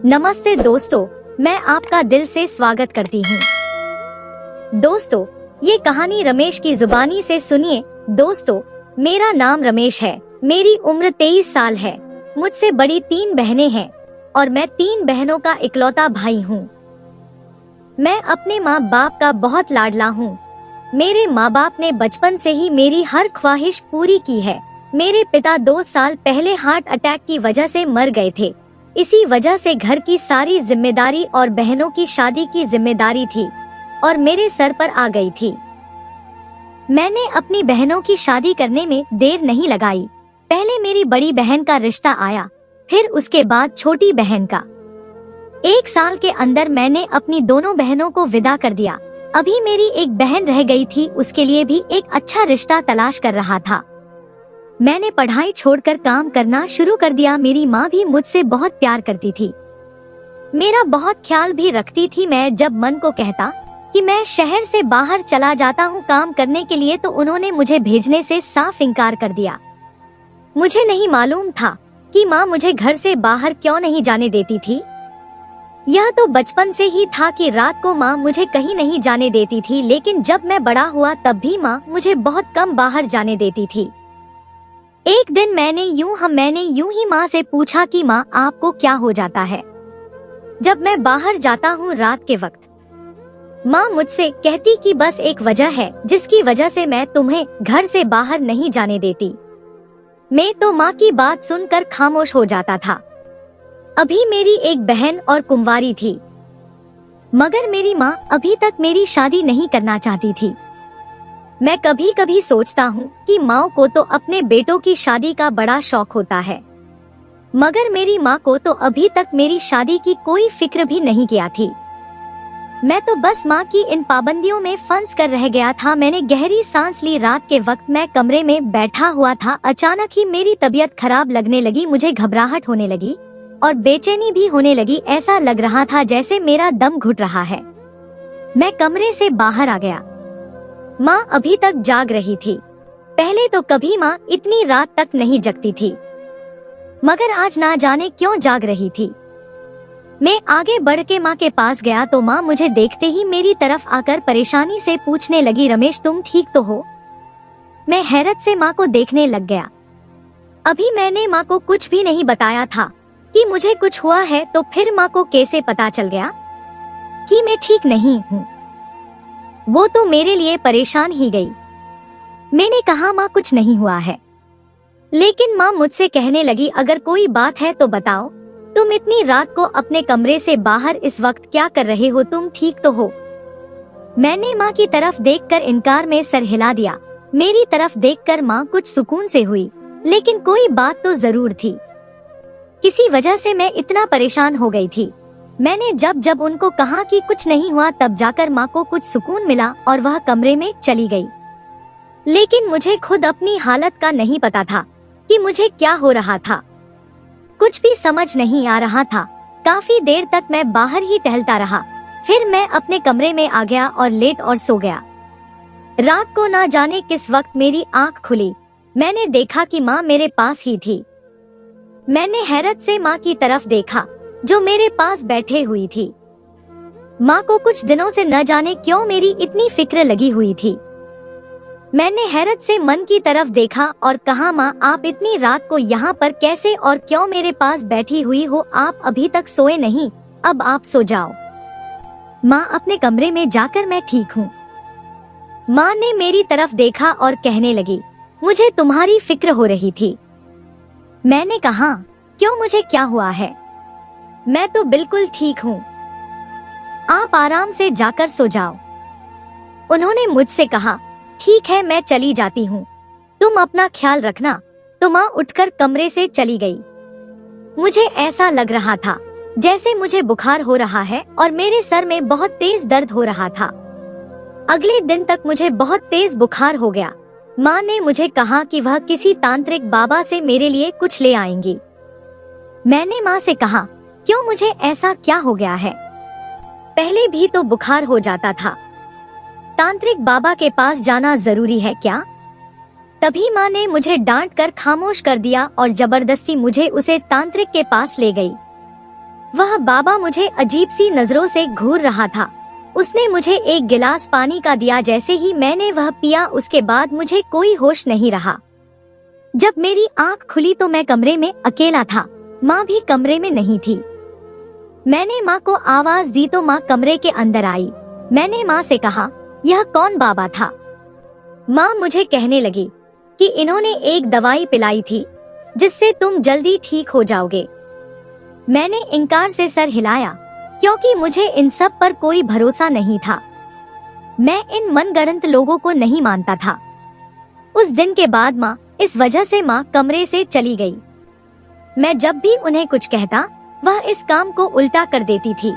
नमस्ते दोस्तों, मैं आपका दिल से स्वागत करती हूँ। दोस्तों, ये कहानी रमेश की जुबानी से सुनिए। दोस्तों, मेरा नाम रमेश है। मेरी उम्र 23 साल है। मुझसे बड़ी 3 बहनें हैं और मैं 3 बहनों का इकलौता भाई हूँ। मैं अपने माँ बाप का बहुत लाडला हूँ। मेरे माँ बाप ने बचपन से ही मेरी हर ख्वाहिश पूरी की है। मेरे पिता 2 साल पहले हार्ट अटैक की वजह से मर गए थे। इसी वजह से घर की सारी जिम्मेदारी और बहनों की शादी की जिम्मेदारी थी और मेरे सर पर आ गई थी। मैंने अपनी बहनों की शादी करने में देर नहीं लगाई। पहले मेरी बड़ी बहन का रिश्ता आया, फिर उसके बाद छोटी बहन का। 1 साल के अंदर मैंने अपनी दोनों बहनों को विदा कर दिया। अभी मेरी एक बहन रह गई थी, उसके लिए भी एक अच्छा रिश्ता तलाश कर रहा था। मैंने पढ़ाई छोड़कर काम करना शुरू कर दिया। मेरी माँ भी मुझसे बहुत प्यार करती थी, मेरा बहुत ख्याल भी रखती थी। मैं जब मन को कहता कि मैं शहर से बाहर चला जाता हूँ काम करने के लिए, तो उन्होंने मुझे भेजने से साफ इनकार कर दिया। मुझे नहीं मालूम था कि माँ मुझे घर से बाहर क्यों नहीं जाने देती थी। यह तो बचपन से ही था कि रात को माँ मुझे कहीं नहीं जाने देती थी, लेकिन जब मैं बड़ा हुआ तब भी माँ मुझे बहुत कम बाहर जाने देती थी। एक दिन मैंने यूं ही माँ से पूछा कि माँ, आपको क्या हो जाता है जब मैं बाहर जाता हूँ रात के वक्त। माँ मुझसे कहती कि बस एक वजह है जिसकी वजह से मैं तुम्हें घर से बाहर नहीं जाने देती। मैं तो माँ की बात सुनकर खामोश हो जाता था। अभी मेरी एक बहन और कुंवारी थी, मगर मेरी माँ अभी तक मेरी शादी नहीं करना चाहती थी। मैं कभी कभी सोचता हूँ कि माँ को तो अपने बेटों की शादी का बड़ा शौक होता है, मगर मेरी माँ को तो अभी तक मेरी शादी की कोई फिक्र भी नहीं किया थी। मैं तो बस माँ की इन पाबंदियों में फंस कर रह गया था। मैंने गहरी सांस ली। रात के वक्त मैं कमरे में बैठा हुआ था। अचानक ही मेरी तबीयत खराब लगने लगी। मुझे घबराहट होने लगी और बेचैनी भी होने लगी। ऐसा लग रहा था जैसे मेरा दम घुट रहा है। मैं कमरे से बाहर आ गया। माँ अभी तक जाग रही थी। पहले तो कभी माँ इतनी रात तक नहीं जगती थी, मगर आज ना जाने क्यों जाग रही थी। मैं आगे बढ़ के माँ के पास गया तो माँ मुझे देखते ही मेरी तरफ आकर परेशानी से पूछने लगी, रमेश तुम ठीक तो हो? मैं हैरत से माँ को देखने लग गया। अभी मैंने माँ को कुछ भी नहीं बताया था कि मुझे कुछ हुआ है, तो फिर माँ को कैसे पता चल गया कि मैं ठीक नहीं हूँ? वो तो मेरे लिए परेशान ही गई। मैंने कहा माँ कुछ नहीं हुआ है, लेकिन माँ मुझसे कहने लगी, अगर कोई बात है तो बताओ। तुम इतनी रात को अपने कमरे से बाहर इस वक्त क्या कर रहे हो? तुम ठीक तो हो? मैंने माँ की तरफ देखकर इनकार में सर हिला दिया। मेरी तरफ देखकर माँ कुछ सुकून से हुई, लेकिन कोई बात तो जरूर थी। किसी वजह से मैं इतना परेशान हो गई थी। मैंने जब उनको कहा कि कुछ नहीं हुआ, तब जाकर माँ को कुछ सुकून मिला और वह कमरे में चली गई। लेकिन मुझे खुद अपनी हालत का नहीं पता था कि मुझे क्या हो रहा था। कुछ भी समझ नहीं आ रहा था। काफी देर तक मैं बाहर ही टहलता रहा। फिर मैं अपने कमरे में आ गया और लेट और सो गया। रात को ना जाने किस वक्त मेरी आंख खुली। मैंने देखा कि माँ मेरे पास ही थी। मैंने हैरत से माँ की तरफ देखा जो मेरे पास बैठे हुई थी। माँ को कुछ दिनों से न जाने क्यों मेरी इतनी फिक्र लगी हुई थी। मैंने हैरत से मन की तरफ देखा और कहा, माँ आप इतनी रात को यहाँ पर कैसे और क्यों मेरे पास बैठी हुई हो? आप अभी तक सोए नहीं, अब आप सो जाओ। माँ अपने कमरे में जाकर मैं ठीक हूँ। माँ ने मेरी तरफ देखा और कहने लगी, मुझे तुम्हारी फिक्र हो रही थी। मैंने कहा, क्यों, मुझे क्या हुआ है? मैं तो बिल्कुल ठीक हूँ, आप आराम से जाकर सो जाओ। उन्होंने मुझसे कहा, ठीक है मैं चली जाती हूँ, तुम अपना ख्याल रखना। तो माँ उठकर कमरे से चली गई। मुझे ऐसा लग रहा था जैसे मुझे बुखार हो रहा है और मेरे सर में बहुत तेज दर्द हो रहा था। अगले दिन तक मुझे बहुत तेज बुखार हो गया। माँ ने मुझे कहा कि वह किसी तांत्रिक बाबा से मेरे लिए कुछ ले आएंगी। मैंने माँ से कहा, क्यों, मुझे ऐसा क्या हो गया है? पहले भी तो बुखार हो जाता था, तांत्रिक बाबा के पास जाना जरूरी है क्या? तभी माँ ने मुझे डांट कर खामोश कर दिया और जबरदस्ती मुझे उसे तांत्रिक के पास ले गई। वह बाबा मुझे अजीब सी नजरों से घूर रहा था। उसने मुझे एक गिलास पानी का दिया। जैसे ही मैंने वह पिया उसके बाद मुझे कोई होश नहीं रहा। जब मेरी आंख खुली तो मैं कमरे में अकेला था। माँ भी कमरे में नहीं थी। मैंने माँ को आवाज दी तो माँ कमरे के अंदर आई। मैंने माँ से कहा, यह कौन बाबा था? माँ मुझे कहने लगी कि इन्होंने एक दवाई पिलाई थी जिससे तुम जल्दी ठीक हो जाओगे। मैंने इनकार से सर हिलाया क्योंकि मुझे इन सब पर कोई भरोसा नहीं था। मैं इन मनगढ़ंत लोगों को नहीं मानता था। उस दिन के बाद माँ इस वजह से माँ कमरे से चली गई। मैं जब भी उन्हें कुछ कहता वह इस काम को उल्टा कर देती थी।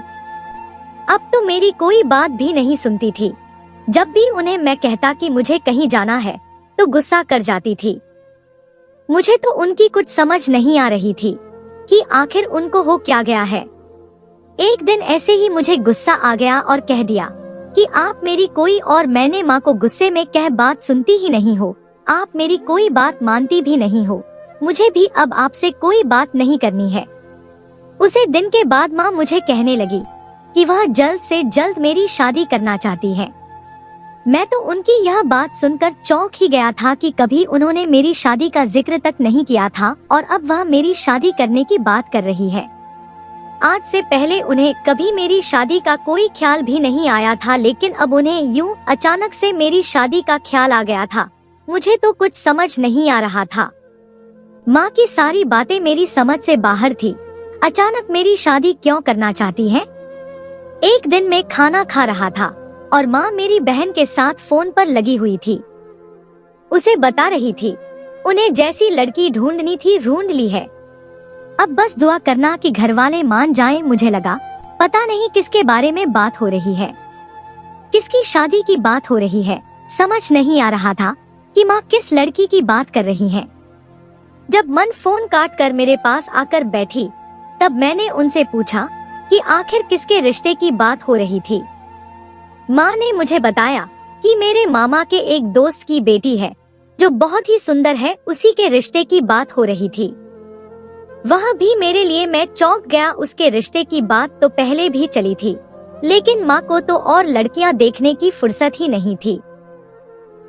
अब तो मेरी कोई बात भी नहीं सुनती थी। जब भी उन्हें मैं कहता कि मुझे कहीं जाना है तो गुस्सा कर जाती थी। मुझे तो उनकी कुछ समझ नहीं आ रही थी कि आखिर उनको हो क्या गया है। एक दिन ऐसे ही मुझे गुस्सा आ गया और कह दिया कि आप मेरी कोई और मैंने माँ को गुस्से में कह बात सुनती ही नहीं हो। आप मेरी कोई बात मानती भी नहीं हो। मुझे भी अब आपसे कोई बात नहीं करनी है। उसे दिन के बाद माँ मुझे कहने लगी कि वह जल्द से जल्द मेरी शादी करना चाहती है। मैं तो उनकी यह बात सुनकर चौंक ही गया था कि कभी उन्होंने मेरी शादी का जिक्र तक नहीं किया था और अब वह मेरी शादी करने की बात कर रही है। आज से पहले उन्हें कभी मेरी शादी का कोई ख्याल भी नहीं आया था, लेकिन अब उन्हें यूं अचानक से मेरी शादी का ख्याल आ गया था। मुझे तो कुछ समझ नहीं आ रहा था। माँ की सारी बातें मेरी समझ से बाहर थी। अचानक मेरी शादी क्यों करना चाहती है? एक दिन मैं खाना खा रहा था और माँ मेरी बहन के साथ फोन पर लगी हुई थी। उसे बता रही थी उन्हें जैसी लड़की ढूंढनी थी ढूंढ ली है। अब बस दुआ करना कि घर वाले मान जाएं। मुझे लगा पता नहीं किसके बारे में बात हो रही है, किसकी शादी की बात हो रही है। समझ नहीं आ रहा था कि माँ किस लड़की की बात कर रही है। जब मन फोन काट कर मेरे पास आकर बैठी तब मैंने उनसे पूछा कि आखिर किसके रिश्ते की बात हो रही थी। माँ ने मुझे बताया कि मेरे मामा के एक दोस्त की बेटी है जो बहुत ही सुंदर है, उसी के रिश्ते की बात हो रही थी। वह भी मेरे लिए। मैं चौंक गया। उसके रिश्ते की बात तो पहले भी चली थी, लेकिन माँ को तो और लड़कियाँ देखने की फुर्सत ही नहीं थी।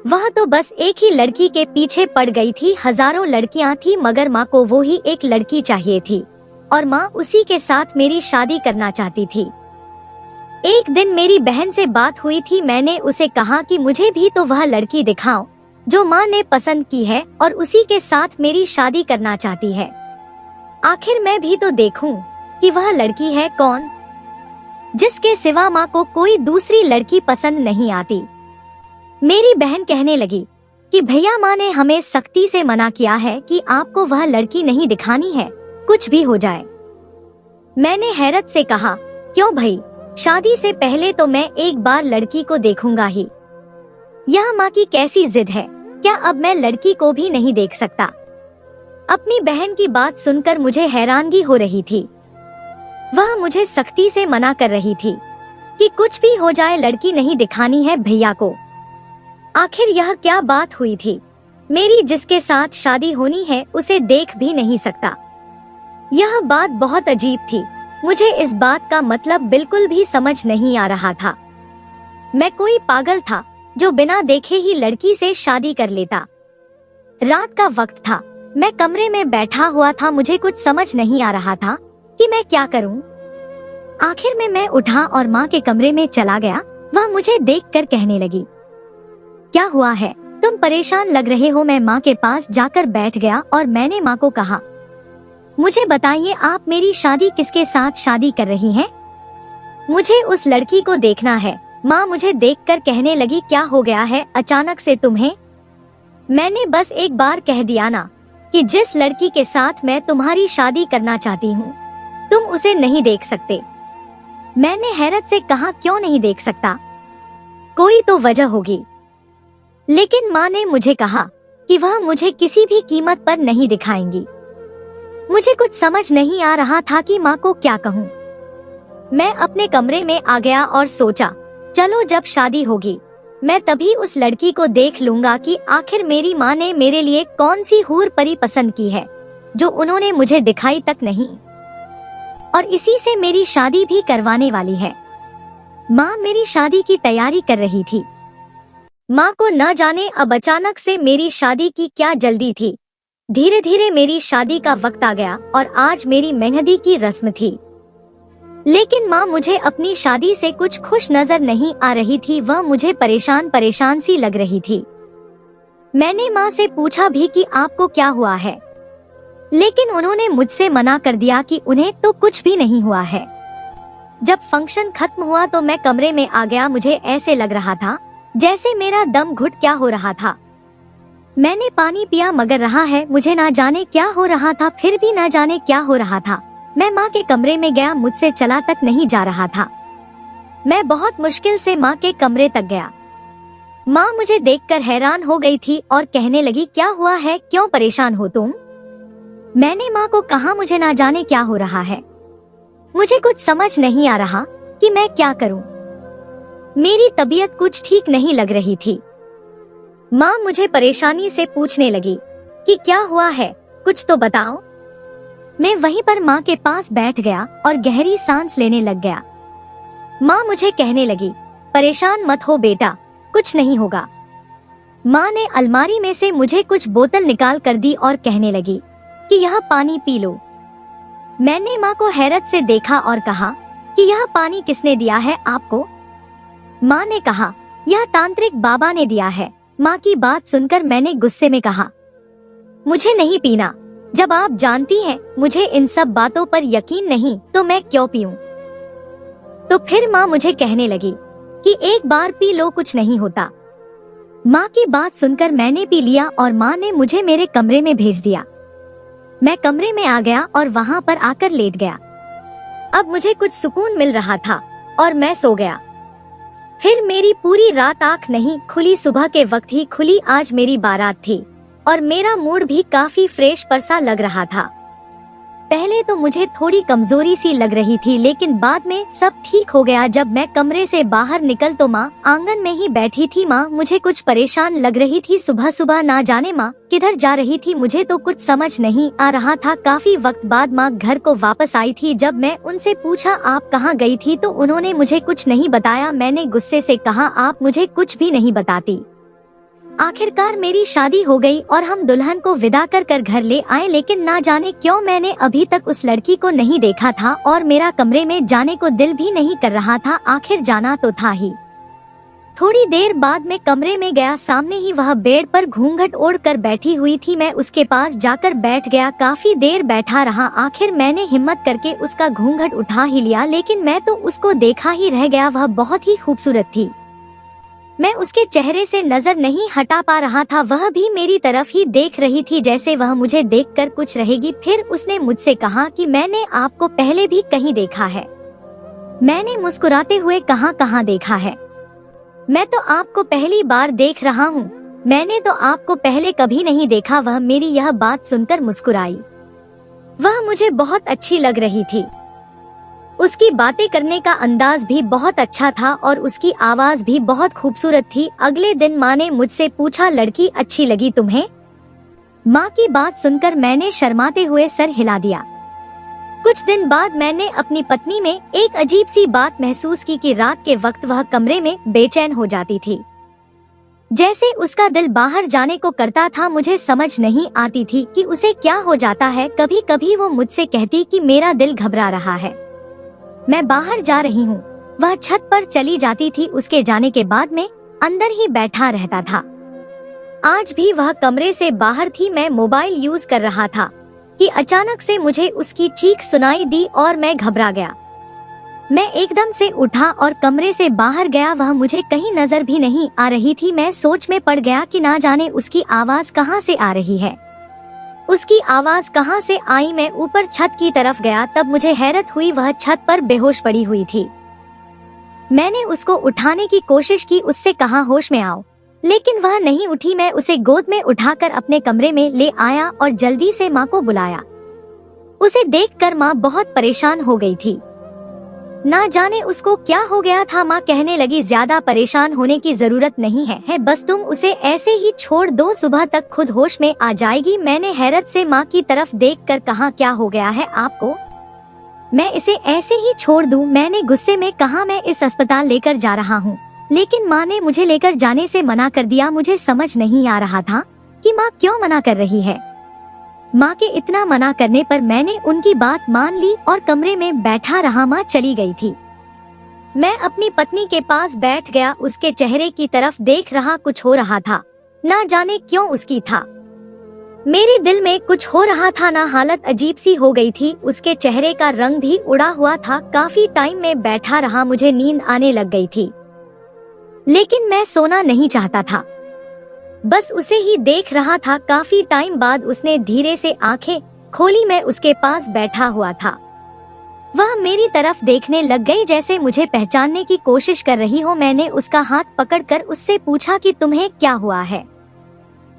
वह तो बस एक ही लड़की के पीछे पड़ गई थी। हजारों लड़कियाँ थी मगर माँ को वो ही एक लड़की चाहिए थी और माँ उसी के साथ मेरी शादी करना चाहती थी। एक दिन मेरी बहन से बात हुई थी। मैंने उसे कहा कि मुझे भी तो वह लड़की दिखाओ जो माँ ने पसंद की है और उसी के साथ मेरी शादी करना चाहती है। आखिर मैं भी तो देखूं कि वह लड़की है कौन, जिसके सिवा माँ को कोई दूसरी लड़की पसंद नहीं आती। मेरी बहन कहने लगी कि भैया, माँ ने हमें सख्ती से मना किया है कि आपको वह लड़की नहीं दिखानी है, कुछ भी हो जाए। मैंने हैरत से कहा, क्यों भाई, शादी से पहले तो मैं एक बार लड़की को देखूंगा ही। यह माँ की कैसी जिद है? क्या अब मैं लड़की को भी नहीं देख सकता? अपनी बहन की बात सुनकर मुझे हैरानगी हो रही थी। वह मुझे सख्ती से मना कर रही थी कि कुछ भी हो जाए लड़की नहीं दिखानी है भैया को। आखिर यह क्या बात हुई थी? मेरी जिसके साथ शादी होनी है उसे देख भी नहीं सकता। यह बात बहुत अजीब थी। मुझे इस बात का मतलब बिल्कुल भी समझ नहीं आ रहा था। मैं कोई पागल था जो बिना देखे ही लड़की से शादी कर लेता। रात का वक्त था। मैं कमरे में बैठा हुआ था। मुझे कुछ समझ नहीं आ रहा था कि मैं क्या करूं। आखिर में मैं उठा और माँ के कमरे में चला गया। वह मुझे देखकर कहने लगी, क्या हुआ है? तुम परेशान लग रहे हो। मैं माँ के पास जाकर बैठ गया और मैंने माँ को कहा, मुझे बताइए आप मेरी शादी किसके साथ शादी कर रही हैं? मुझे उस लड़की को देखना है। माँ मुझे देखकर कहने लगी, क्या हो गया है अचानक से तुम्हें? मैंने बस एक बार कह दिया ना कि जिस लड़की के साथ मैं तुम्हारी शादी करना चाहती हूँ तुम उसे नहीं देख सकते। मैंने हैरत से कहा, क्यों नहीं देख सकता? कोई तो वजह होगी। लेकिन माँ ने मुझे कहा कि वह मुझे किसी भी कीमत पर नहीं दिखाएंगी। मुझे कुछ समझ नहीं आ रहा था कि माँ को क्या कहूँ। मैं अपने कमरे में आ गया और सोचा, चलो जब शादी होगी मैं तभी उस लड़की को देख लूंगा कि आखिर मेरी माँ ने मेरे लिए कौन सी हूर परी पसंद की है जो उन्होंने मुझे दिखाई तक नहीं। और इसी से मेरी शादी भी करवाने वाली है। माँ मेरी शादी की तैयारी कर रही थी। माँ को न जाने अब अचानक से मेरी शादी की क्या जल्दी थी। धीरे धीरे मेरी शादी का वक्त आ गया और आज मेरी मेहंदी की रस्म थी। लेकिन माँ मुझे अपनी शादी से कुछ खुश नजर नहीं आ रही थी, वह मुझे परेशान परेशान सी लग रही थी। मैंने माँ से पूछा भी कि आपको क्या हुआ है, लेकिन उन्होंने मुझसे मना कर दिया कि उन्हें तो कुछ भी नहीं हुआ है। जब फंक्शन खत्म हुआ तो मैं कमरे में आ गया। मुझे ऐसे लग रहा था जैसे मेरा दम घुट क्या हो रहा था। मैंने पानी पिया मगर रहा है मुझे ना जाने क्या हो रहा था, फिर भी ना जाने क्या हो रहा था। मैं माँ के कमरे में गया, मुझसे चला तक नहीं जा रहा था। मैं बहुत मुश्किल से माँ के कमरे तक गया। माँ मुझे देखकर हैरान हो गई थी और कहने लगी, क्या हुआ है, क्यों परेशान हो तुम? मैंने माँ को कहा, मुझे ना जाने क्या हो रहा है, मुझे कुछ समझ नहीं आ रहा कि मैं क्या करूं। मेरी तबीयत कुछ ठीक नहीं लग रही थी। माँ मुझे परेशानी से पूछने लगी कि क्या हुआ है, कुछ तो बताओ। मैं वहीं पर माँ के पास बैठ गया और गहरी सांस लेने लग गया। माँ मुझे कहने लगी, परेशान मत हो बेटा, कुछ नहीं होगा। माँ ने अलमारी में से मुझे कुछ बोतल निकाल कर दी और कहने लगी कि यह पानी पी लो। मैंने माँ को हैरत से देखा और कहा कि यह पानी किसने दिया है आपको? माँ ने कहा, यह तांत्रिक बाबा ने दिया है। माँ की बात सुनकर मैंने गुस्से में कहा, मुझे नहीं पीना। जब आप जानती हैं मुझे इन सब बातों पर यकीन नहीं तो मैं क्यों पीऊं? तो फिर माँ मुझे कहने लगी कि एक बार पी लो, कुछ नहीं होता। माँ की बात सुनकर मैंने पी लिया और माँ ने मुझे मेरे कमरे में भेज दिया। मैं कमरे में आ गया और वहाँ पर आकर लेट गया। अब मुझे कुछ सुकून मिल रहा था और मैं सो गया। फिर मेरी पूरी रात आँख नहीं खुली, सुबह के वक्त ही खुली। आज मेरी बारात थी और मेरा मूड भी काफी फ्रेश पर सा लग रहा था। पहले तो मुझे थोड़ी कमजोरी सी लग रही थी, लेकिन बाद में सब ठीक हो गया। जब मैं कमरे से बाहर निकल तो माँ आंगन में ही बैठी थी। माँ मुझे कुछ परेशान लग रही थी। सुबह सुबह ना जाने माँ किधर जा रही थी, मुझे तो कुछ समझ नहीं आ रहा था। काफी वक्त बाद माँ घर को वापस आई थी। जब मैं उनसे पूछा आप कहाँ गई थी तो उन्होंने मुझे कुछ नहीं बताया। मैंने गुस्से से कहा, आप मुझे कुछ भी नहीं बताती। आखिरकार मेरी शादी हो गई और हम दुल्हन को विदा कर घर ले आए, लेकिन ना जाने क्यों मैंने अभी तक उस लड़की को नहीं देखा था और मेरा कमरे में जाने को दिल भी नहीं कर रहा था। आखिर जाना तो था ही। थोड़ी देर बाद मैं कमरे में गया, सामने ही वह बेड पर घूंघट ओढ़ कर बैठी हुई थी। मैं उसके पास जाकर बैठ गया, काफी देर बैठा रहा। आखिर मैंने हिम्मत करके उसका घूंघट उठा ही लिया, लेकिन मैं तो उसको देखा ही रह गया। वह बहुत ही खूबसूरत थी। मैं उसके चेहरे से नजर नहीं हटा पा रहा था। वह भी मेरी तरफ ही देख रही थी, जैसे वह मुझे देखकर कुछ रहेगी। फिर उसने मुझसे कहा कि मैंने आपको पहले भी कहीं देखा है। मैंने मुस्कुराते हुए कहा, कहाँ देखा है? मैं तो आपको पहली बार देख रहा हूँ। मैंने तो आपको पहले कभी नहीं देखा। वह मेरी यह बात सुनकर मुस्कुराई। वह मुझे बहुत अच्छी लग रही थी। उसकी बातें करने का अंदाज भी बहुत अच्छा था और उसकी आवाज भी बहुत खूबसूरत थी। अगले दिन माँ ने मुझसे पूछा, लड़की अच्छी लगी तुम्हें? माँ की बात सुनकर मैंने शर्माते हुए सर हिला दिया। कुछ दिन बाद मैंने अपनी पत्नी में एक अजीब सी बात महसूस की कि रात के वक्त वह कमरे में बेचैन हो जाती थी, जैसे उसका दिल बाहर जाने को करता था। मुझे समझ नहीं आती थी कि उसे क्या हो जाता है। कभी कभी वो मुझसे कहती कि मेरा दिल घबरा रहा है, मैं बाहर जा रही हूँ। वह छत पर चली जाती थी। उसके जाने के बाद मैं अंदर ही बैठा रहता था। आज भी वह कमरे से बाहर थी। मैं मोबाइल यूज कर रहा था कि अचानक से मुझे उसकी चीख सुनाई दी और मैं घबरा गया। मैं एकदम से उठा और कमरे से बाहर गया। वह मुझे कहीं नजर भी नहीं आ रही थी। मैं सोच में पड़ गया कि ना जाने उसकी आवाज कहाँ से आ रही है। उसकी आवाज कहाँ से आई? मैं ऊपर छत की तरफ गया, तब मुझे हैरत हुई, वह छत पर बेहोश पड़ी हुई थी। मैंने उसको उठाने की कोशिश की, उससे कहा होश में आओ, लेकिन वह नहीं उठी। मैं उसे गोद में उठाकर अपने कमरे में ले आया और जल्दी से माँ को बुलाया। उसे देखकर माँ बहुत परेशान हो गई थी। ना जाने उसको क्या हो गया था। माँ कहने लगी, ज्यादा परेशान होने की जरूरत नहीं है, बस तुम उसे ऐसे ही छोड़ दो, सुबह तक खुद होश में आ जाएगी। मैंने हैरत से माँ की तरफ देखकर कहा, क्या हो गया है आपको? मैं इसे ऐसे ही छोड़ दूं? मैंने गुस्से में कहा, मैं इस अस्पताल लेकर जा रहा हूँ। लेकिन माँ ने मुझे लेकर जाने से मना कर दिया। मुझे समझ नहीं आ रहा था कि माँ क्यों मना कर रही है। माँ के इतना मना करने पर मैंने उनकी बात मान ली और कमरे में बैठा रहा। माँ चली गई थी। मैं अपनी पत्नी के पास बैठ गया, उसके चेहरे की तरफ देख रहा। कुछ हो रहा था, ना जाने क्यों उसकी था। मेरे दिल में कुछ हो रहा था ना, हालत अजीब सी हो गई थी। उसके चेहरे का रंग भी उड़ा हुआ था। काफी टाइम में बैठा रहा, मुझे नींद आने लग गई थी, लेकिन मैं सोना नहीं चाहता था, बस उसे ही देख रहा था। काफी टाइम बाद उसने धीरे से आंखें खोली। मैं उसके पास बैठा हुआ था। वह मेरी तरफ देखने लग गई, जैसे मुझे पहचानने की कोशिश कर रही हो। मैंने उसका हाथ पकड़कर उससे पूछा कि तुम्हें क्या हुआ है?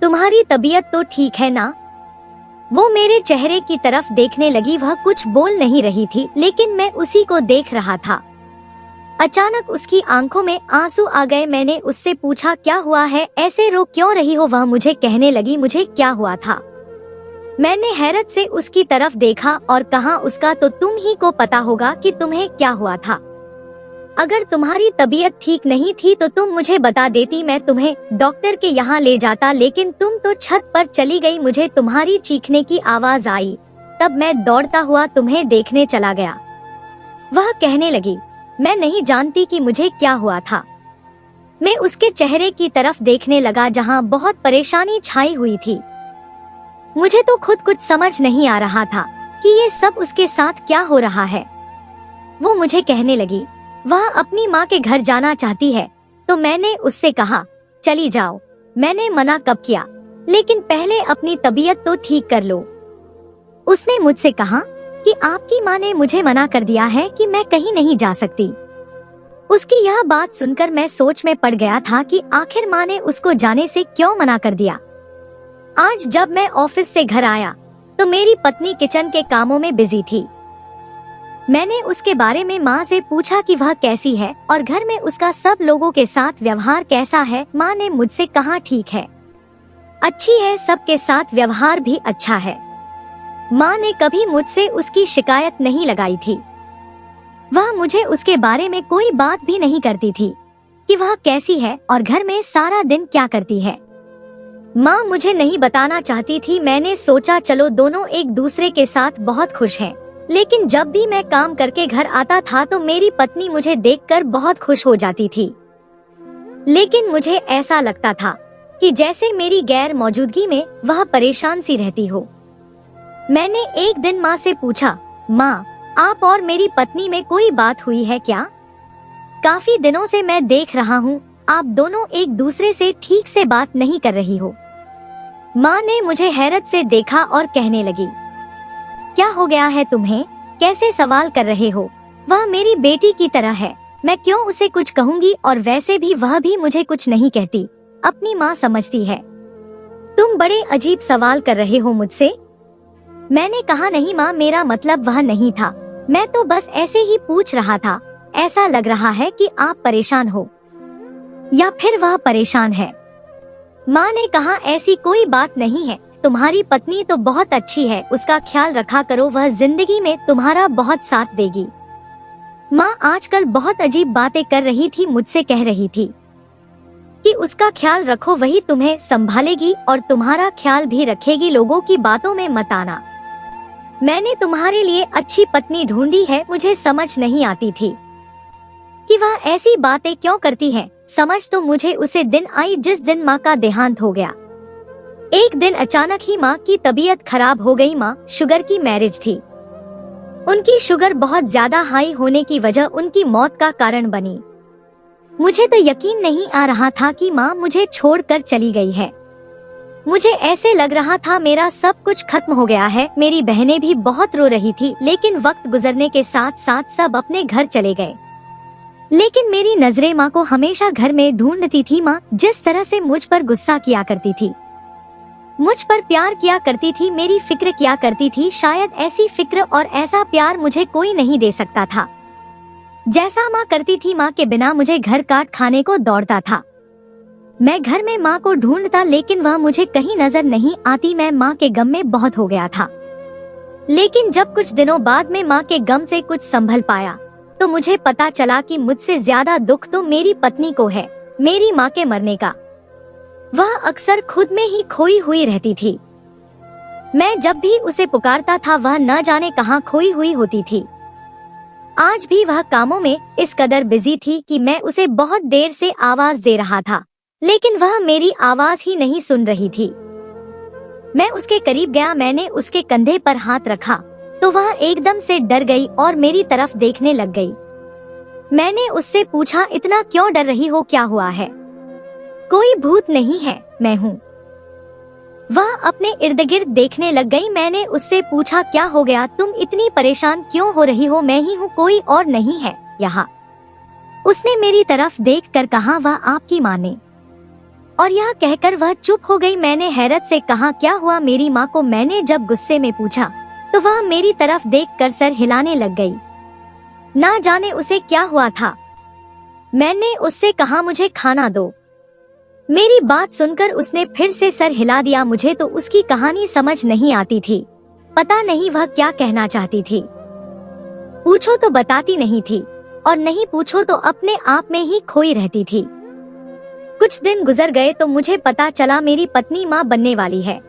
तुम्हारी तबीयत तो ठीक है ना? वो मेरे चेहरे की तरफ देखने लगी। वह कुछ बोल नहीं रही थी, लेकिन मैं उसी को देख रहा था। अचानक उसकी आंखों में आंसू आ गए। मैंने उससे पूछा, क्या हुआ है? ऐसे रो क्यों रही हो? वह मुझे कहने लगी, मुझे क्या हुआ था। मैंने हैरत से उसकी तरफ देखा और कहा, उसका तो तुम ही को पता होगा कि तुम्हें क्या हुआ था। अगर तुम्हारी तबीयत ठीक नहीं थी तो तुम मुझे बता देती, मैं तुम्हें डॉक्टर के यहाँ ले जाता, लेकिन तुम तो छत पर चली गई। मुझे तुम्हारी चीखने की आवाज आई, तब मैं दौड़ता हुआ तुम्हें देखने चला गया। वह कहने लगी, मैं नहीं जानती कि मुझे क्या हुआ था। मैं उसके चेहरे की तरफ देखने लगा जहाँ बहुत परेशानी छाई हुई थी। मुझे तो खुद कुछ समझ नहीं आ रहा था कि ये सब उसके साथ क्या हो रहा है। वो मुझे कहने लगी, वह अपनी माँ के घर जाना चाहती है, तो मैंने उससे कहा, चली जाओ। मैंने मना कब किया, लेकिन पहले अपनी तबीयत तो ठीक कर लो। उसने मुझसे कहा कि आपकी माँ ने मुझे मना कर दिया है कि मैं कहीं नहीं जा सकती। उसकी यह बात सुनकर मैं सोच में पड़ गया था कि आखिर माँ ने उसको जाने से क्यों मना कर दिया। आज जब मैं ऑफिस से घर आया तो मेरी पत्नी किचन के कामों में बिजी थी। मैंने उसके बारे में माँ से पूछा कि वह कैसी है और घर में उसका सब लोगों के साथ व्यवहार कैसा है। माँ ने मुझसे कहा, ठीक है, अच्छी है, सबके साथ व्यवहार भी अच्छा है। माँ ने कभी मुझसे उसकी शिकायत नहीं लगाई थी। वह मुझे उसके बारे में कोई बात भी नहीं करती थी कि वह कैसी है और घर में सारा दिन क्या करती है। माँ मुझे नहीं बताना चाहती थी। मैंने सोचा चलो दोनों एक दूसरे के साथ बहुत खुश हैं। लेकिन जब भी मैं काम करके घर आता था तो मेरी पत्नी मुझे देखकर बहुत खुश हो जाती थी, लेकिन मुझे ऐसा लगता था कि जैसे मेरी गैर मौजूदगी में वह परेशान सी रहती हो। मैंने एक दिन माँ से पूछा, माँ, आप और मेरी पत्नी में कोई बात हुई है क्या? काफी दिनों से मैं देख रहा हूँ आप दोनों एक दूसरे से ठीक से बात नहीं कर रही हो। माँ ने मुझे हैरत से देखा और कहने लगी, क्या हो गया है तुम्हें? कैसे सवाल कर रहे हो? वह मेरी बेटी की तरह है, मैं क्यों उसे कुछ कहूँगी? और वैसे भी वह भी मुझे कुछ नहीं कहती, अपनी माँ समझती है। तुम बड़े अजीब सवाल कर रहे हो मुझसे। मैंने कहा, नहीं माँ, मेरा मतलब वह नहीं था, मैं तो बस ऐसे ही पूछ रहा था। ऐसा लग रहा है कि आप परेशान हो या फिर वह परेशान है। माँ ने कहा, ऐसी कोई बात नहीं है, तुम्हारी पत्नी तो बहुत अच्छी है, उसका ख्याल रखा करो, वह जिंदगी में तुम्हारा बहुत साथ देगी। माँ आजकल बहुत अजीब बातें कर रही थी, मुझसे कह रही थी कि उसका ख्याल रखो, वही तुम्हें संभालेगी और तुम्हारा ख्याल भी रखेगी, लोगों की बातों में मत आना। मैंने तुम्हारे लिए अच्छी पत्नी ढूंढी है। मुझे समझ नहीं आती थी कि वह ऐसी बातें क्यों करती है। समझ तो मुझे उसे दिन आई जिस दिन माँ का देहांत हो गया। एक दिन अचानक ही माँ की तबीयत खराब हो गई। माँ शुगर की मैरिज थी, उनकी शुगर बहुत ज्यादा हाई होने की वजह उनकी मौत का कारण बनी। मुझे तो यकीन नहीं आ रहा था कि माँ मुझे छोड़कर चली गई है। मुझे ऐसे लग रहा था मेरा सब कुछ खत्म हो गया है। मेरी बहनें भी बहुत रो रही थी, लेकिन वक्त गुजरने के साथ साथ सब अपने घर चले गए। लेकिन मेरी नजरें माँ को हमेशा घर में ढूंढती थी। माँ जिस तरह से मुझ पर गुस्सा किया करती थी, मुझ पर प्यार किया करती थी, मेरी फिक्र किया करती थी, शायद ऐसी फिक्र और ऐसा प्यार मुझे कोई नहीं दे सकता था जैसा माँ करती थी। माँ के बिना मुझे घर काट खाने को दौड़ता था। मैं घर में माँ को ढूंढता, लेकिन वह मुझे कहीं नजर नहीं आती। मैं माँ के गम में बहुत हो गया था, लेकिन जब कुछ दिनों बाद में माँ के गम से कुछ संभल पाया तो मुझे पता चला कि मुझसे ज्यादा दुख तो मेरी पत्नी को है, मेरी माँ के मरने का। वह अक्सर खुद में ही खोई हुई रहती थी। मैं जब भी उसे पुकारता था वह न जाने कहाँ खोई हुई होती थी। आज भी वह कामों में इस कदर बिजी थी कि मैं उसे बहुत देर से आवाज दे रहा था, लेकिन वह मेरी आवाज ही नहीं सुन रही थी। मैं उसके करीब गया, मैंने उसके कंधे पर हाथ रखा तो वह एकदम से डर गई और मेरी तरफ देखने लग गई। मैंने उससे पूछा, इतना क्यों डर रही हो, क्या हुआ है? कोई भूत नहीं है, मैं हूँ। वह अपने इर्द गिर्द देखने लग गई। मैंने उससे पूछा, क्या हो गया, तुम इतनी परेशान क्यों हो रही हो? मैं ही हूँ, कोई और नहीं है यहाँ। उसने मेरी तरफ देखकर कहा, वह आपकी माँ ने। और यह कहकर वह चुप हो गई। मैंने हैरत से कहा, क्या हुआ मेरी माँ को? मैंने जब गुस्से में पूछा तो वह मेरी तरफ देखकर सर हिलाने लग गई। ना जाने उसे क्या हुआ था। मैंने उससे कहा, मुझे खाना दो। मेरी बात सुनकर उसने फिर से सर हिला दिया। मुझे तो उसकी कहानी समझ नहीं आती थी। पता नहीं वह क्या कहना चाहती थी। पूछो तो बताती नहीं थी और नहीं पूछो तो अपने आप में ही खोई रहती थी। कुछ दिन गुजर गए तो मुझे पता चला मेरी पत्नी माँ बनने वाली है।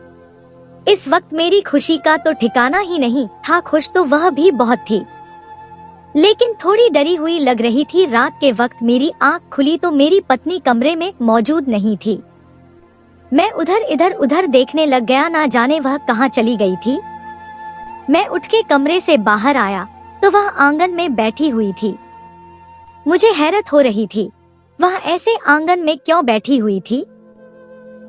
इस वक्त मेरी खुशी का तो ठिकाना ही नहीं था। खुश तो वह भी बहुत थी, लेकिन थोड़ी डरी हुई लग रही थी। रात के वक्त मेरी आंख खुली तो मेरी पत्नी कमरे में मौजूद नहीं थी। मैं इधर उधर देखने लग गया, ना जाने वह कहाँ चली गई थी। मैं उठ के कमरे से बाहर आया तो वह आंगन में बैठी हुई थी। मुझे हैरत हो रही थी, वह ऐसे आंगन में क्यों बैठी हुई थी।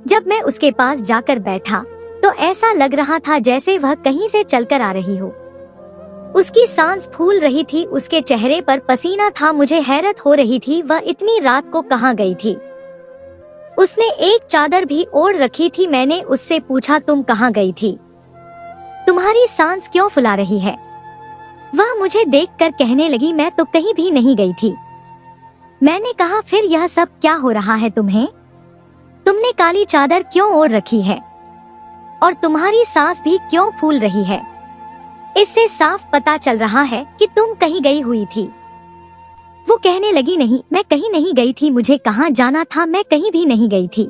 जब मैं उसके पास जाकर बैठा तो ऐसा लग रहा था जैसे वह कहीं से चलकर आ रही हो। उसकी सांस फूल रही थी, उसके चेहरे पर पसीना था। मुझे हैरत हो रही थी, वह इतनी रात को कहाँ गई थी। उसने एक चादर भी ओढ़ रखी थी। मैंने उससे पूछा, तुम कहाँ गई थी? तुम्हारी सांस क्यों फुला रही है? वह मुझे देखकर कहने लगी, मैं तो कहीं भी नहीं गई थी। मैंने कहा, फिर यह सब क्या हो रहा है तुम्हें? तुमने काली चादर क्यों ओढ़ रखी है और तुम्हारी सांस भी क्यों फूल रही है? इससे साफ पता चल रहा है कि तुम कहीं गई हुई थी। वो कहने लगी, नहीं, मैं कहीं नहीं गई थी। मुझे कहाँ जाना था, मैं कहीं भी नहीं गई थी।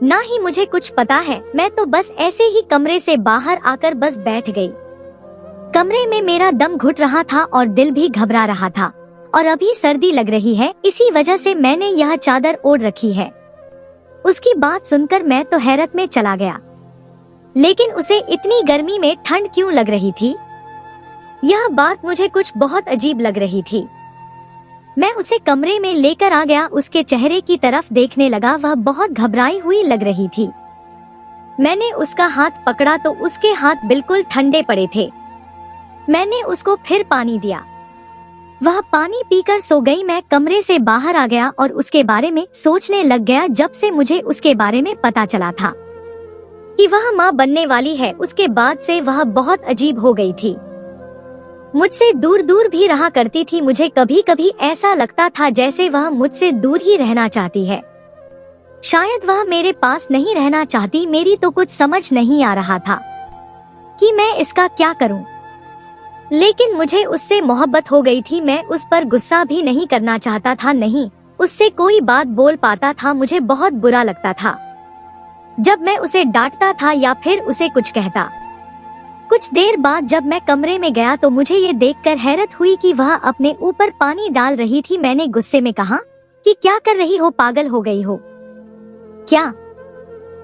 ना ही मुझे कुछ पता है, मैं तो बस ऐसे ही कमरे से बाहर आकर बस बैठ गई। कमरे में मेरा दम घुट रहा था और दिल भी घबरा रहा था और अभी सर्दी लग रही है, इसी वजह से मैंने यह चादर ओढ़ रखी है। उसकी बात सुनकर मैं तो हैरत में चला गया, लेकिन उसे इतनी गर्मी में ठंड क्यों लग रही थी? यह बात मुझे कुछ बहुत अजीब लग रही थी। मैं उसे कमरे में लेकर आ गया, उसके चेहरे की तरफ देखने लगा। वह बहुत घबराई हुई लग रही थी। मैंने उसका हाथ पकड़ा तो उसके हाथ बिल्कुल ठंडे पड़े थे। मैंने उसको फिर पानी दिया, वह पानी पीकर सो गई। मैं कमरे से बाहर आ गया और उसके बारे में सोचने लग गया। जब से मुझे उसके बारे में पता चला था कि वह माँ बनने वाली है, उसके बाद से वह बहुत अजीब हो गई थी। मुझसे दूर दूर भी रहा करती थी। मुझे कभी कभी ऐसा लगता था जैसे वह मुझसे दूर ही रहना चाहती है। शायद वह मेरे पास नहीं रहना चाहती। मेरी तो कुछ समझ नहीं आ रहा था कि मैं इसका क्या करूं। लेकिन मुझे उससे मोहब्बत हो गई थी। मैं उस पर गुस्सा भी नहीं करना चाहता था, नहीं उससे कोई बात बोल पाता था। मुझे बहुत बुरा लगता था जब मैं उसे डांटता था या फिर उसे कुछ कहता। कुछ देर बाद जब मैं कमरे में गया तो मुझे ये देखकर हैरत हुई कि वह अपने ऊपर पानी डाल रही थी। मैंने गुस्से में कहा कि क्या कर रही हो, पागल हो गई हो क्या?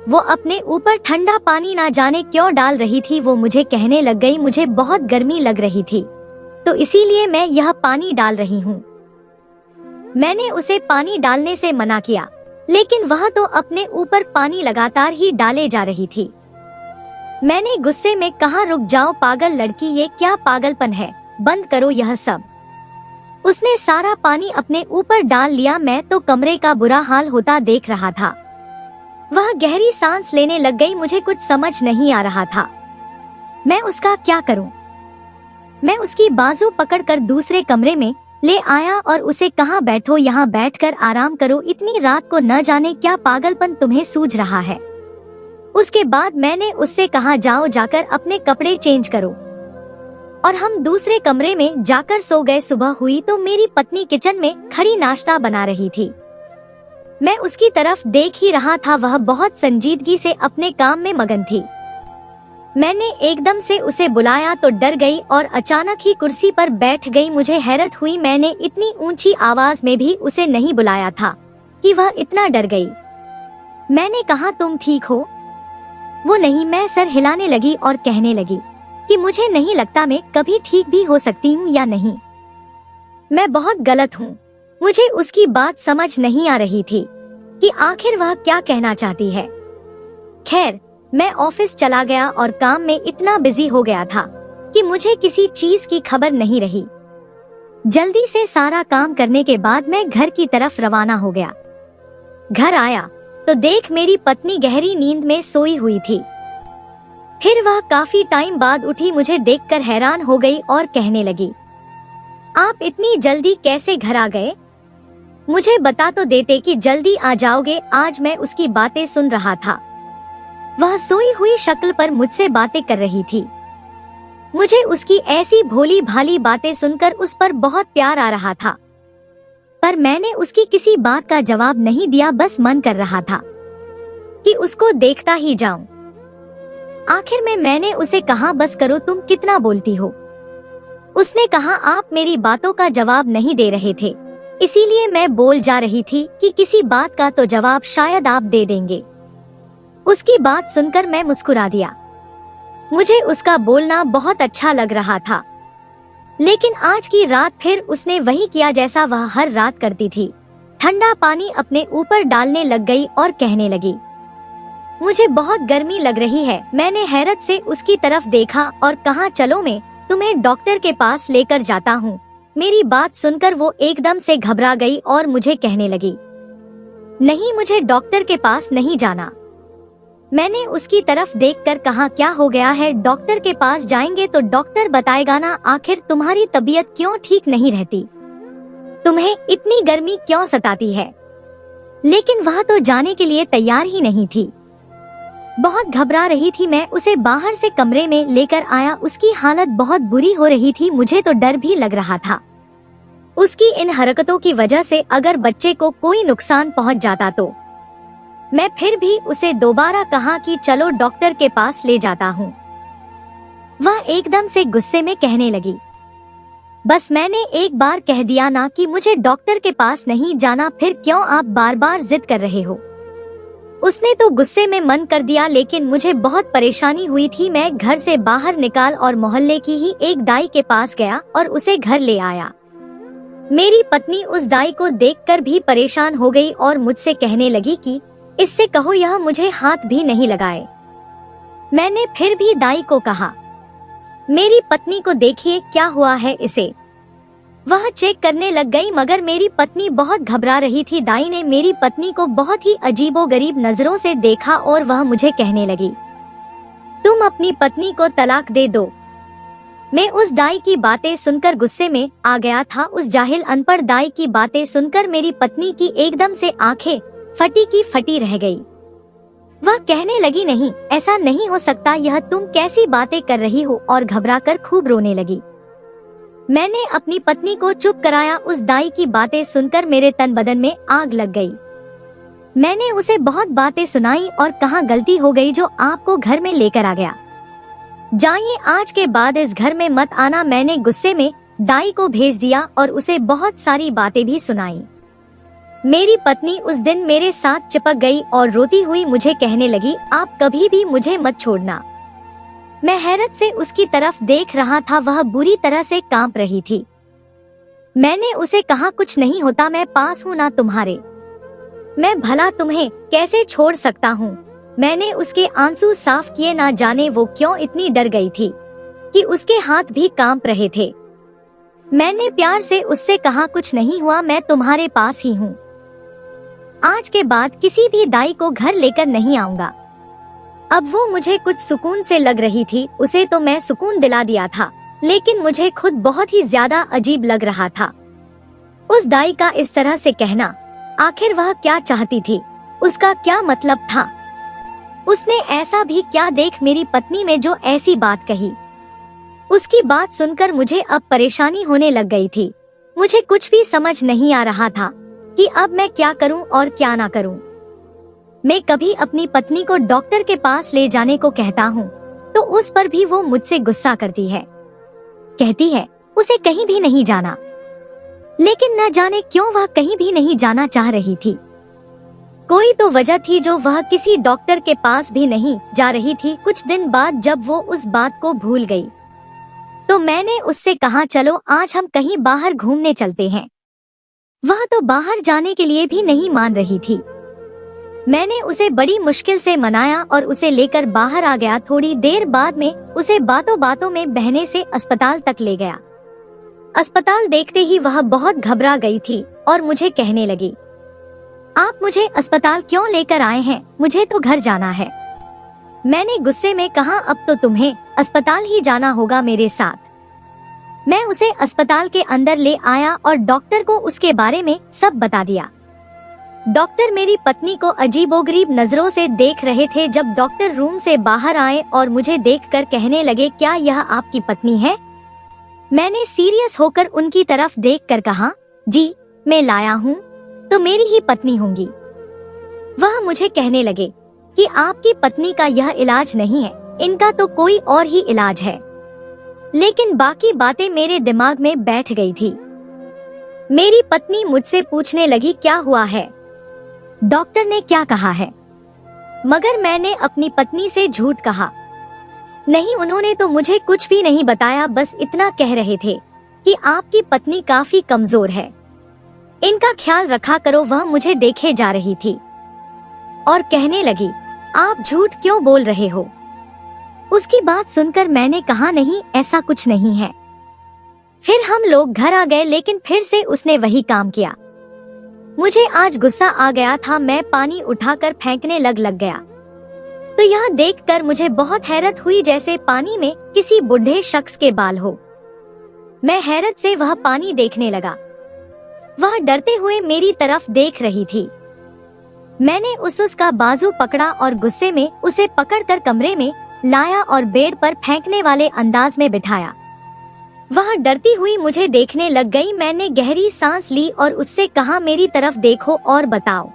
वो अपने ऊपर ठंडा पानी ना जाने क्यों डाल रही थी। वो मुझे कहने लग गई, मुझे बहुत गर्मी लग रही थी तो इसीलिए मैं यह पानी डाल रही हूँ। मैंने उसे पानी डालने से मना किया, लेकिन वह तो अपने ऊपर पानी लगातार ही डाले जा रही थी। मैंने गुस्से में कहा, रुक जाओ पागल लड़की, ये क्या पागलपन है, बंद करो यह सब। उसने सारा पानी अपने ऊपर डाल लिया। मैं तो कमरे का बुरा हाल होता देख रहा था। वह गहरी सांस लेने लग गई। मुझे कुछ समझ नहीं आ रहा था मैं उसका क्या करूं। मैं उसकी बाजू पकड़कर दूसरे कमरे में ले आया और उसे कहा, बैठो यहाँ, बैठकर आराम करो, इतनी रात को न जाने क्या पागलपन तुम्हें सूझ रहा है। उसके बाद मैंने उससे कहा, जाओ जाकर अपने कपड़े चेंज करो। और हम दूसरे कमरे में जाकर सो गए। सुबह हुई तो मेरी पत्नी किचन में खड़ी नाश्ता बना रही थी। मैं उसकी तरफ देख ही रहा था, वह बहुत संजीदगी से अपने काम में मगन थी। मैंने एकदम से उसे बुलाया तो डर गई और अचानक ही कुर्सी पर बैठ गई। मुझे हैरत हुई, मैंने इतनी ऊंची आवाज में भी उसे नहीं बुलाया था कि वह इतना डर गई। मैंने कहा, तुम ठीक हो? वो नहीं। मैं सर हिलाने लगी और कहने लगी कि मुझे नहीं लगता मैं कभी ठीक भी हो सकती हूँ या नहीं, मैं बहुत गलत हूँ। मुझे उसकी बात समझ नहीं आ रही थी कि आखिर वह क्या कहना चाहती है। खैर, मैं ऑफिस चला गया और काम में इतना बिजी हो गया था कि मुझे किसी चीज की खबर नहीं रही। जल्दी से सारा काम करने के बाद मैं घर की तरफ रवाना हो गया। घर आया तो देख मेरी पत्नी गहरी नींद में सोई हुई थी। फिर वह काफी टाइम बाद उठी, मुझे देखकर हैरान हो गई और कहने लगी, आप इतनी जल्दी कैसे घर आ गए? मुझे बता तो देते कि जल्दी आ जाओगे। आज मैं उसकी बातें सुन रहा था। वह सोई हुई शक्ल पर मुझसे बातें कर रही थी। मुझे उसकी ऐसी भोली भाली बातें सुनकर उस पर बहुत प्यार आ रहा था, पर मैंने उसकी किसी बात का जवाब नहीं दिया। बस मन कर रहा था कि उसको देखता ही जाऊं। आखिर में मैंने उसे कहा, बस करो, तुम कितना बोलती हो। उसने कहा, आप मेरी बातों का जवाब नहीं दे रहे थे, इसीलिए मैं बोल जा रही थी कि किसी बात का तो जवाब शायद आप दे देंगे। उसकी बात सुनकर मैं मुस्कुरा दिया। मुझे उसका बोलना बहुत अच्छा लग रहा था, लेकिन आज की रात फिर उसने वही किया जैसा वह हर रात करती थी। ठंडा पानी अपने ऊपर डालने लग गई और कहने लगी, मुझे बहुत गर्मी लग रही है। मैंने हैरत से उसकी तरफ देखा और कहा, चलो मैं तुम्हें डॉक्टर के पास लेकर जाता हूँ। मेरी बात सुनकर वो एकदम से घबरा गई और मुझे कहने लगी, नहीं, मुझे डॉक्टर के पास नहीं जाना। मैंने उसकी तरफ देखकर कहा, क्या हो गया है? डॉक्टर के पास जाएंगे तो डॉक्टर बताएगा ना, आखिर तुम्हारी तबीयत क्यों ठीक नहीं रहती? तुम्हें इतनी गर्मी क्यों सताती है? लेकिन वह तो जाने के लिए तैयार ही नहीं थी। बहुत घबरा रही थी। मैं उसे बाहर से कमरे में लेकर आया। उसकी हालत बहुत बुरी हो रही थी। मुझे तो डर भी लग रहा था। उसकी इन हरकतों की वजह से अगर बच्चे को कोई नुकसान पहुंच जाता तो। मैं फिर भी उसे दोबारा कहा कि चलो डॉक्टर के पास ले जाता हूँ। वह एकदम से गुस्से में कहने लगी, बस मैंने एक बार कह दिया ना कि मुझे डॉक्टर के पास नहीं जाना, फिर क्यों आप बार बार जिद कर रहे हो? उसने तो गुस्से में मन कर दिया, लेकिन मुझे बहुत परेशानी हुई थी। मैं घर से बाहर निकाल और मोहल्ले की ही एक दाई के पास गया और उसे घर ले आया। मेरी पत्नी उस दाई को देखकर भी परेशान हो गई और मुझसे कहने लगी कि इससे कहो यह मुझे हाथ भी नहीं लगाए। मैंने फिर भी दाई को कहा, मेरी पत्नी को देखिए क्या हुआ है इसे। वह चेक करने लग गई, मगर मेरी पत्नी बहुत घबरा रही थी। दाई ने मेरी पत्नी को बहुत ही अजीबोगरीब नजरों से देखा और वह मुझे कहने लगी, तुम अपनी पत्नी को तलाक दे दो। मैं उस दाई की बातें सुनकर गुस्से में आ गया था। उस जाहिल अनपढ़ दाई की बातें सुनकर मेरी पत्नी की एकदम से आंखें फटी की फटी रह गई। वह कहने लगी, नहीं, ऐसा नहीं हो सकता, यह तुम कैसी बातें कर रही हो, और घबराकर खूब रोने लगी। मैंने अपनी पत्नी को चुप कराया। उस दाई की बातें सुनकर मेरे तन बदन में आग लग गई। मैंने उसे बहुत बातें सुनाई और कहा, गलती हो गई जो आपको घर में लेकर आ गया। जाइए, आज के बाद इस घर में मत आना। मैंने गुस्से में दाई को भेज दिया और उसे बहुत सारी बातें भी सुनाई। मेरी पत्नी उस दिन मेरे साथ चिपक गई और रोती हुई मुझे कहने लगी, आप कभी भी मुझे मत छोड़ना। मैं हैरत से उसकी तरफ देख रहा था। वह बुरी तरह से कांप रही थी। मैंने उसे कहा, कुछ नहीं होता, मैं पास हूँ ना तुम्हारे। मैं भला तुम्हें कैसे छोड़ सकता हूँ। मैंने उसके आंसू साफ किए। ना जाने वो क्यों इतनी डर गई थी कि उसके हाथ भी कांप रहे थे। मैंने प्यार से उससे कहा, कुछ नहीं हुआ, मैं तुम्हारे पास ही हूँ। आज के बाद किसी भी दाई को घर लेकर नहीं आऊंगा। अब वो मुझे कुछ सुकून से लग रही थी। उसे तो मैं सुकून दिला दिया था, लेकिन मुझे खुद बहुत ही ज्यादा अजीब लग रहा था। उस दाई का इस तरह से कहना, आखिर वह क्या चाहती थी? उसका क्या मतलब था? उसने ऐसा भी क्या देख मेरी पत्नी में जो ऐसी बात कही? उसकी बात सुनकर मुझे अब परेशानी होने लग गई थी। मुझे कुछ भी समझ नहीं आ रहा था कि अब मैं क्या करूं और क्या ना करूं। मैं कभी अपनी पत्नी को डॉक्टर के पास ले जाने को कहता हूं तो उस पर भी वो मुझसे गुस्सा करती है। कहती है उसे कहीं भी नहीं जाना। लेकिन न जाने क्यों वह कहीं भी नहीं जाना चाह रही थी। कोई तो वजह थी जो वह किसी डॉक्टर के पास भी नहीं जा रही थी। कुछ दिन बाद जब वो उस बात को भूल गई तो मैंने उससे कहा चलो आज हम कहीं बाहर घूमने चलते हैं। वह तो बाहर जाने के लिए भी नहीं मान रही थी। मैंने उसे बड़ी मुश्किल से मनाया और उसे लेकर बाहर आ गया। थोड़ी देर बाद में उसे बातों बातों में बहने से अस्पताल तक ले गया। अस्पताल देखते ही वह बहुत घबरा गई थी और मुझे कहने लगी, आप मुझे अस्पताल क्यों लेकर आए हैं? मुझे तो घर जाना है। मैंने गुस्से में कहा अब तो तुम्हें अस्पताल ही जाना होगा मेरे साथ। मैं उसे अस्पताल के अंदर ले आया और डॉक्टर को उसके बारे में सब बता दिया। डॉक्टर मेरी पत्नी को अजीबोगरीब नजरों से देख रहे थे। जब डॉक्टर रूम से बाहर आए और मुझे देखकर कहने लगे, क्या यह आपकी पत्नी है? मैंने सीरियस होकर उनकी तरफ देखकर कहा, जी मैं लाया हूँ तो मेरी ही पत्नी होंगी। वह मुझे कहने लगे कि आपकी पत्नी का यह इलाज नहीं है, इनका तो कोई और ही इलाज है। लेकिन बाकी बातें मेरे दिमाग में बैठ गई थी। मेरी पत्नी मुझसे पूछने लगी, क्या हुआ है? डॉक्टर ने क्या कहा है? मगर मैंने अपनी पत्नी से झूठ कहा। नहीं, उन्होंने तो मुझे कुछ भी नहीं बताया, बस इतना कह रहे थे कि आपकी पत्नी काफी कमजोर है, इनका ख्याल रखा करो। वह मुझे देखे जा रही थी और कहने लगी, आप झूठ क्यों बोल रहे हो? उसकी बात सुनकर मैंने कहा, नहीं ऐसा कुछ नहीं है। फिर हम लोग घर आ गए, लेकिन फिर से उसने वही काम किया। मुझे आज गुस्सा आ गया था। मैं पानी उठाकर फेंकने लग गया तो यह देखकर मुझे बहुत हैरत हुई, जैसे पानी में किसी बूढ़े शख्स के बाल हो। मैं हैरत से वह पानी देखने लगा। वह डरते हुए मेरी तरफ देख रही थी। मैंने उसका बाजू पकड़ा और गुस्से में उसे पकड़कर कमरे में लाया और बेड पर फेंकने वाले अंदाज में बिठाया। वह डरती हुई मुझे देखने लग गई। मैंने गहरी सांस ली और उससे कहा, मेरी तरफ देखो और बताओ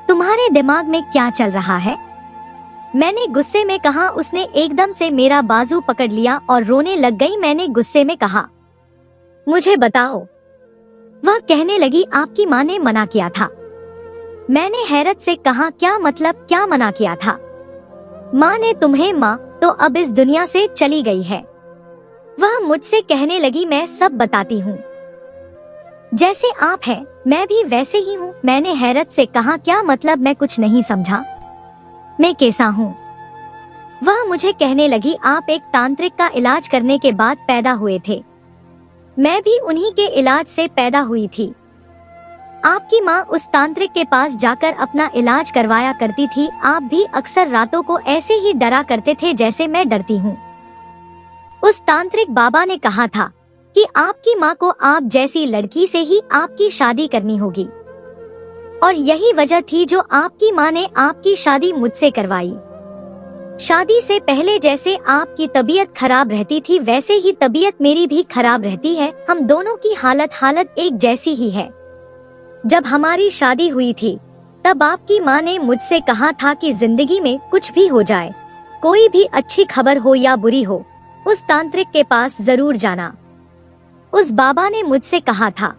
तुम्हारे दिमाग में क्या चल रहा है? मैंने गुस्से में कहा। उसने एकदम से मेरा बाजू पकड़ लिया और रोने लग गई। मैंने गुस्से में कहा, मुझे बताओ। वह कहने लगी, आपकी माँ ने मना किया था। मैंने हैरत से कहा, क्या मतलब, क्या मना किया था? माँ ने तुम्हें? माँ तो अब इस दुनिया से चली गई है। वह मुझसे कहने लगी, मैं सब बताती हूँ। जैसे आप हैं मैं भी वैसे ही हूँ। मैंने हैरत से कहा, क्या मतलब? मैं कुछ नहीं समझा, मैं कैसा हूँ? वह मुझे कहने लगी, आप एक तांत्रिक का इलाज करने के बाद पैदा हुए थे। मैं भी उन्हीं के इलाज से पैदा हुई थी। आपकी माँ उस तांत्रिक के पास जाकर अपना इलाज करवाया करती थी। आप भी अक्सर रातों को ऐसे ही डरा करते थे जैसे मैं डरती हूँ। उस तांत्रिक बाबा ने कहा था कि आपकी माँ को आप जैसी लड़की से ही आपकी शादी करनी होगी, और यही वजह थी जो आपकी माँ ने आपकी शादी मुझसे करवाई। शादी से पहले जैसे आपकी तबीयत खराब रहती थी वैसे ही तबीयत मेरी भी खराब रहती है। हम दोनों की हालत एक जैसी ही है। जब हमारी शादी हुई थी तब आपकी माँ ने मुझसे कहा था कि जिंदगी में कुछ भी हो जाए, कोई भी अच्छी खबर हो या बुरी हो, उस तांत्रिक के पास जरूर जाना। उस बाबा ने मुझसे कहा था।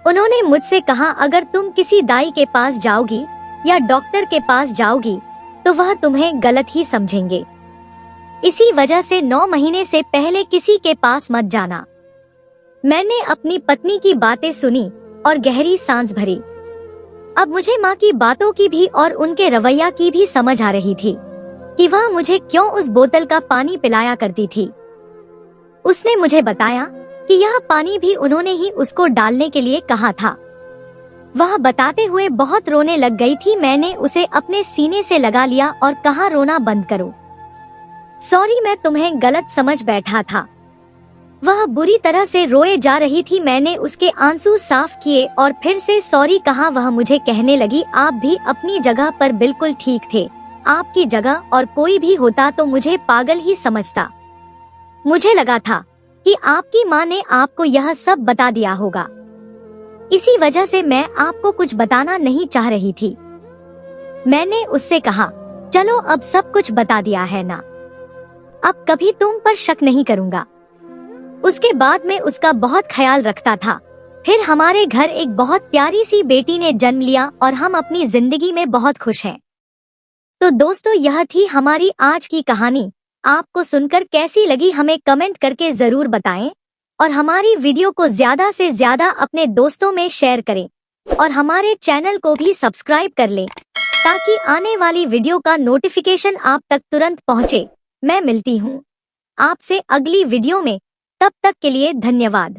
उन्होंने मुझसे कहा, अगर तुम किसी दाई के पास जाओगी या डॉक्टर के पास जाओगी तो वह तुम्हें गलत ही समझेंगे। इसी वजह से 9 महीने से पहले किसी के पास मत जाना। मैंने अपनी पत्नी की बातें सुनी और गहरी सांस भरी। अब मुझे माँ की बातों की भी और उनके रवैया की भी समझ आ रही थी कि वह मुझे क्यों उस बोतल का पानी पिलाया करती थी। उसने मुझे बताया कि यह पानी भी उन्होंने ही उसको डालने के लिए कहा था। वह बताते हुए बहुत रोने लग गई थी। मैंने उसे अपने सीने से लगा लिया और कहा, रोना बंद करो। सॉरी, मैं तुम्हें गलत समझ बैठा था। वह बुरी तरह से रोए जा रही थी। मैंने उसके आंसू साफ किए और फिर से सॉरी कहा। वह मुझे कहने लगी, आप भी अपनी जगह पर बिल्कुल ठीक थे। आपकी जगह और कोई भी होता तो मुझे पागल ही समझता। मुझे लगा था कि आपकी माँ ने आपको यह सब बता दिया होगा, इसी वजह से मैं आपको कुछ बताना नहीं चाह रही थी। मैंने उससे कहा, चलो अब सब कुछ बता दिया है ना, अब कभी तुम पर शक नहीं करूंगा। उसके बाद मैं उसका बहुत ख्याल रखता था। फिर हमारे घर एक बहुत प्यारी सी बेटी ने जन्म लिया और हम अपनी जिंदगी में बहुत खुश हैं। तो दोस्तों, यह थी हमारी आज की कहानी। आपको सुनकर कैसी लगी हमें कमेंट करके जरूर बताएं और हमारी वीडियो को ज्यादा से ज्यादा अपने दोस्तों में शेयर करें और हमारे चैनल को भी सब्सक्राइब कर लें ताकि आने वाली वीडियो का नोटिफिकेशन आप तक तुरंत पहुंचे। मैं मिलती हूं आपसे अगली वीडियो में, तब तक के लिए धन्यवाद।